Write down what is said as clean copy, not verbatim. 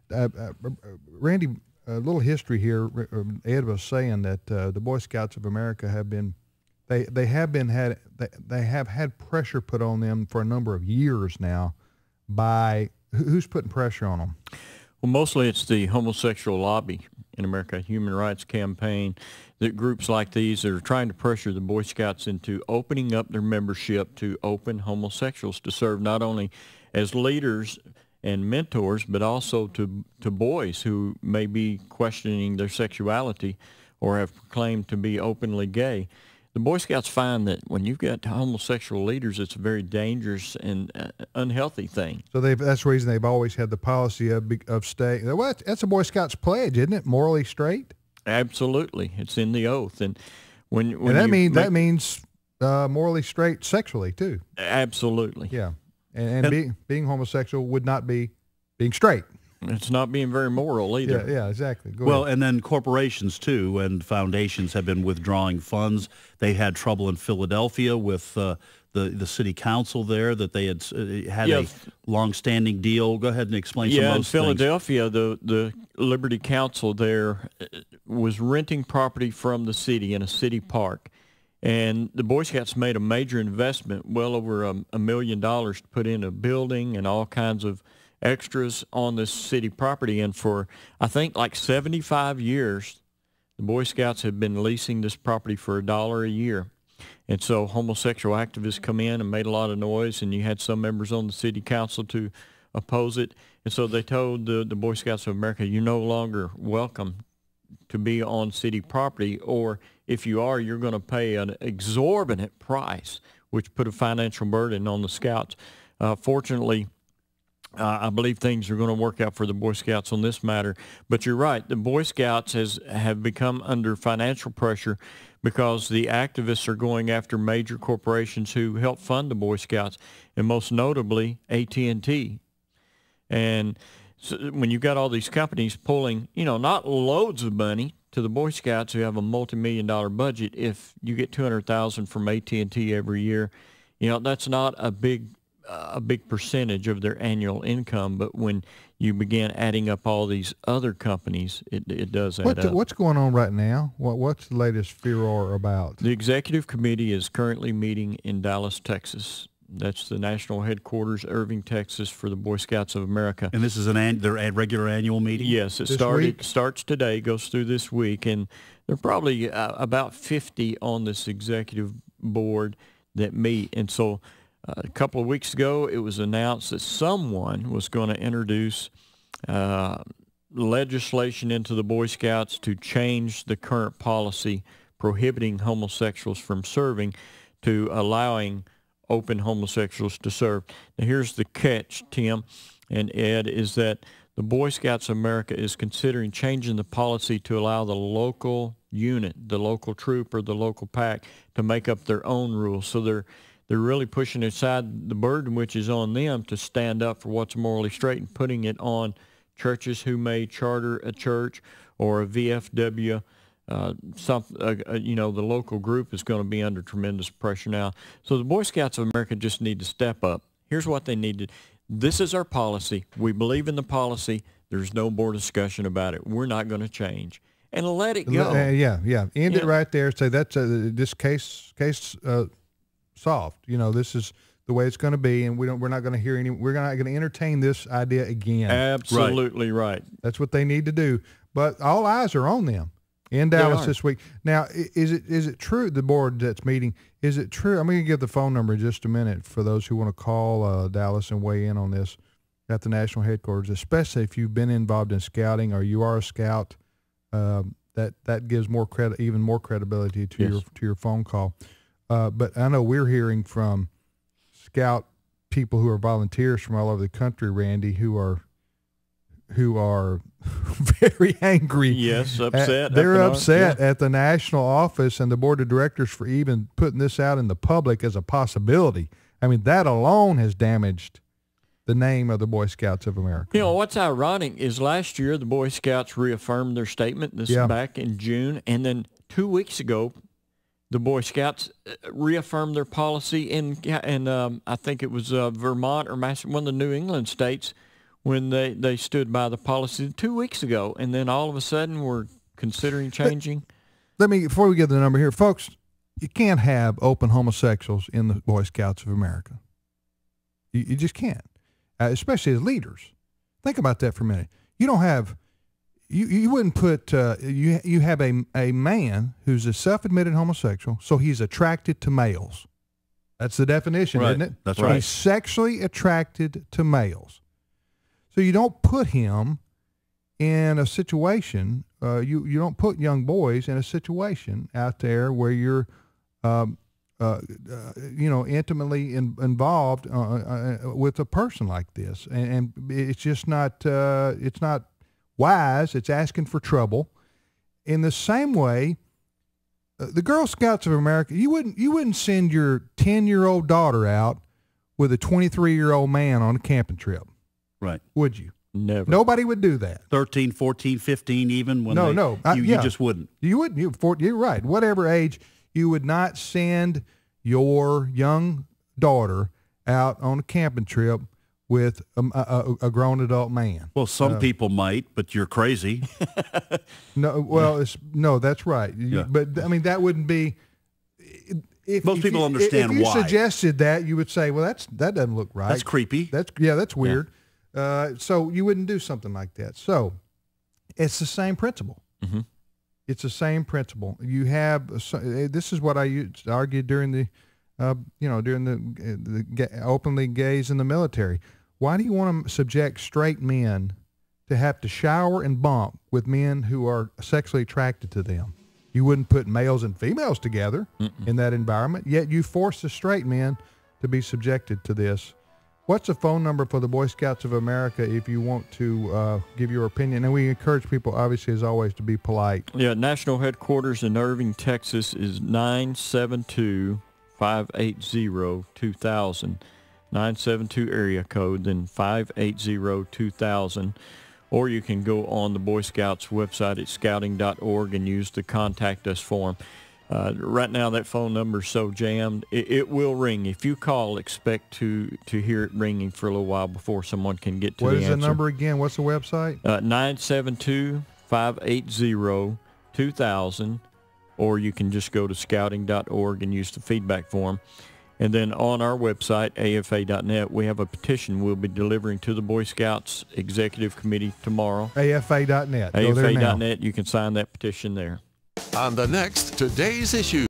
Randy, a little history here. Ed was saying that the Boy Scouts of America have been, they have had pressure put on them for a number of years now. By who's putting pressure on them? Well, mostly it's the homosexual lobby in America, Human Rights Campaign, that groups like these that are trying to pressure the Boy Scouts into opening up their membership to open homosexuals to serve not only as leaders and mentors, but also to boys who may be questioning their sexuality or have proclaimed to be openly gay. The Boy Scouts find that when you've got homosexual leaders, it's a very dangerous and unhealthy thing. So that's the reason they've always had the policy of staying. Well, that's a Boy Scouts pledge, isn't it? Morally straight. Absolutely, it's in the oath, and that means morally straight sexually too. Absolutely. Yeah, and being homosexual would not be being straight. It's not being very moral either. Yeah, exactly. Go ahead. And then corporations, too, and foundations have been withdrawing funds. They had trouble in Philadelphia with the city council there, that they had a long-standing deal. Go ahead and explain some of those things. Yeah, in Philadelphia, the Liberty Council there was renting property from the city in a city park. And the Boy Scouts made a major investment, well over $1 million, to put in a building and all kinds of extras on this city property. And for, I think, like 75 years, the Boy Scouts have been leasing this property for $1 a year. And so homosexual activists come in and made a lot of noise, and you had some members on the city council to oppose it. And so they told the Boy Scouts of America, you're no longer welcome to be on city property, or if you are, you're going to pay an exorbitant price, which put a financial burden on the Scouts. Fortunately, I believe things are going to work out for the Boy Scouts on this matter. But you're right, the Boy Scouts have become under financial pressure because the activists are going after major corporations who help fund the Boy Scouts, and most notably AT&T. And so when you've got all these companies pulling, not loads of money to the Boy Scouts who have a multi-million-dollar budget, if you get $200,000 from AT&T every year, that's not a big percentage of their annual income. But when you begin adding up all these other companies, it does add up. What's going on right now? What's the latest furor about? The executive committee is currently meeting in Dallas, Texas. That's the national headquarters, Irving, Texas, for the Boy Scouts of America. And this is their regular annual meeting? Yes, it starts today, goes through this week, and there are probably about 50 on this executive board that meet. And so a couple of weeks ago, it was announced that someone was going to introduce legislation into the Boy Scouts to change the current policy prohibiting homosexuals from serving to allowing open homosexuals to serve. Now, here's the catch, Tim and Ed, is that the Boy Scouts of America is considering changing the policy to allow the local unit, the local troop or the local pack, to make up their own rules. So they're really pushing aside the burden which is on them to stand up for what's morally straight and putting it on churches who may charter a church or a VFW. The local group is going to be under tremendous pressure now. So the Boy Scouts of America just need to step up. Here's what they need to. This is our policy. We believe in the policy. There's no more discussion about it. We're not going to change. And let it go. End it right there. Say that's this case solved. This is the way it's going to be, and we're not going to hear any. We're not going to entertain this idea again. Absolutely right. That's what they need to do. But all eyes are on them in Dallas this week. Now, is it true, the board that's meeting, is it true? I'm going to give the phone number in just a minute for those who want to call Dallas and weigh in on this at the national headquarters, especially if you've been involved in scouting or you are a scout. That gives even more credibility to your phone call. But I know we're hearing from scout people who are volunteers from all over the country, Randy, who are very angry. Yes, upset. They're upset at the national office and the board of directors for even putting this out in the public as a possibility. I mean, that alone has damaged the name of the Boy Scouts of America. What's ironic is last year the Boy Scouts reaffirmed their statement. This is back in June. And then 2 weeks ago, the Boy Scouts reaffirmed their policy in I think it was Vermont or one of the New England states, when they stood by the policy 2 weeks ago, and then all of a sudden we're considering changing. Before we get the number here, folks, you can't have open homosexuals in the Boy Scouts of America. You just can't, especially as leaders. Think about that for a minute. You don't have, you wouldn't put, you have a man who's a self-admitted homosexual, so he's attracted to males. That's the definition, right. Isn't it? That's right. He's sexually attracted to males. So you don't put him in a situation, you don't put young boys in a situation out there where you're, intimately involved with a person like this, and it's just not it's not wise. It's asking for trouble. In the same way, the Girl Scouts of America, you wouldn't send your 10-year-old daughter out with a 23-year-old man on a camping trip, right? Would you? Never. Nobody would do that. 13, 14, 15, even when you just wouldn't. You wouldn't. You're right. Whatever age. You would not send your young daughter out on a camping trip with a grown adult man. Well, some people might, but you're crazy. No, well, that's right. Yeah. But I mean, that wouldn't be. Most people understand if you why. suggested that, you would say, "Well, that doesn't look right. That's creepy. That's weird." Yeah. So you wouldn't do something like that. So it's the same principle. Mm-hmm. It's the same principle. You have this is what I argued during the, during the openly gays in the military. Why do you want to subject straight men to have to shower and bump with men who are sexually attracted to them? You wouldn't put males and females together in that environment, yet you force the straight men to be subjected to this. What's the phone number for the Boy Scouts of America if you want to give your opinion? And we encourage people, obviously, as always, to be polite. Yeah, national headquarters in Irving, Texas is 972-580-2000. 972 area code, then 580-2000. Or you can go on the Boy Scouts website at scouting.org and use the Contact Us form. Right now, that phone number is so jammed, it will ring. If you call, expect to hear it ringing for a little while before someone can get to the answer. What is the number again? What's the website? 972-580-2000, or you can just go to scouting.org and use the feedback form. And then on our website, afa.net, we have a petition we'll be delivering to the Boy Scouts Executive Committee tomorrow. afa.net. afa.net, you can sign that petition there. On the next Today's Issue.